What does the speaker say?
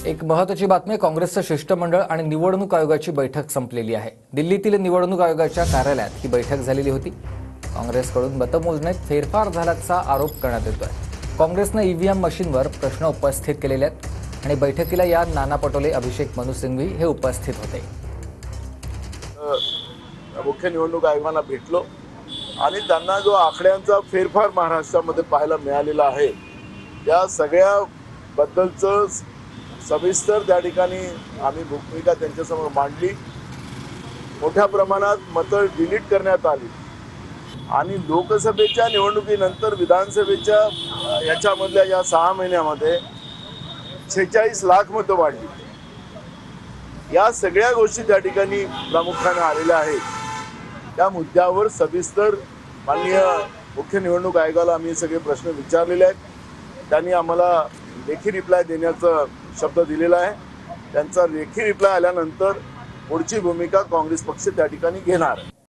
एक महत्त्वाची बातमी, काँग्रेसचं शिष्टमंडळ आणि निवडणूक आयोगाची बैठक संपलेली आहे। दिल्लीतील निवडणूक आयोगाच्या कार्यालयात ही बैठक झालेली होती। काँग्रेसकडून मतमोजणीत फेरफार झाल्याचा आरोप करण्यात येतोय। काँग्रेसने ईव्हीएम मशीनवर प्रश्न उपस्थित केलेले आहेत आणि बैठकीला या नाना पटोले, अभिषेक मनु सिंघवी हे उपस्थित होते। मुख्य निवडणूक आयोगाला भेटलो आणि त्यांना जो आकड्यांचा फेरफार महाराष्ट्रामध्ये पाहायला मिळालेला आहे त्या सगळ्या बद्दलचं सविस्तर त्या ठिकाणी आम्ही भूमिका त्यांच्यासमोर मांडली। मोठ्या प्रमाणात मतं डिलीट करण्यात आली आणि लोकसभेच्या निवडणुकीनंतर विधानसभेच्या याच्यामधल्या या 6 महिन्यामध्ये 46 लाख मतं वाढली। या सगळ्या गोष्टी त्या ठिकाणी प्रामुख्याने आलेल्या आहेत। त्या मुद्द्यावर सविस्तर माननीय मुख्य निवडणूक आयोगाला आम्ही सगळे प्रश्न विचारलेले आहेत। त्यांनी आम्हाला लेखी रिप्लाय देण्याचा शब्द दिलेला आहे। त्यांचा लेखी रिप्लाय आल्यानंतर पुढची भूमिका काँग्रेस पक्ष त्या ठिकाणी घेणार आहे।